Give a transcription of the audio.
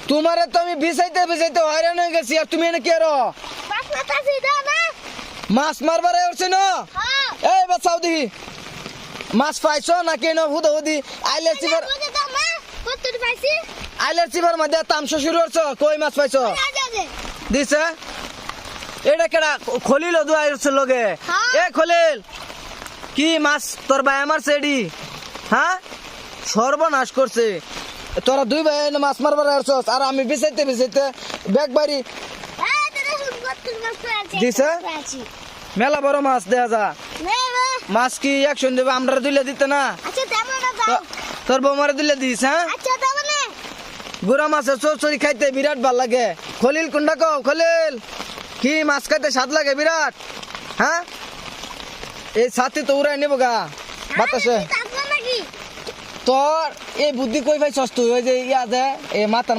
তোমারে তো আমি বিছাইতে বিছাইতে হয়রান হয়ে গেছি আর তুমি এনে কি আরো মাছ মারবার হচ্ছে না এই বাচ্চাও দিহি মাছ পাইছো নাকি না হুদা হুদি আইলের চিবার আইলের চিবার মধ্যে তামসা শুরু করছো কই মাছ পাইছো দিছে এটা কেডা খলিল দুয়াই লগে এ খলিল কি মাছ তোর ভাই আমার সেডি হ্যাঁ সর্বনাশ করছে তোরা দুই ভাই মাছ মারবার আসছস আর আমি বিছাইতে বিছাইতে ব্যাগ বাড়ি দিছে মেলা বড় মাছ দেয়া যা মাছ কি একশন দেবে আমরা দুইলে দিতে না তোর বৌমারে দিলে দিস হ্যাঁ গুড়া মাছের চরচড়ি খাইতে বিরাট ভাল লাগে খলিল কোনটা কও খলিল কি মাছ খাইতে স্বাদ লাগে বিরাট হ্যাঁ এই সাথে তো উড়াই নেবো গা বাতাসে তোর এই বুদ্ধি কই পাইছস তুই ওই যে ইয়া দে এই মাথার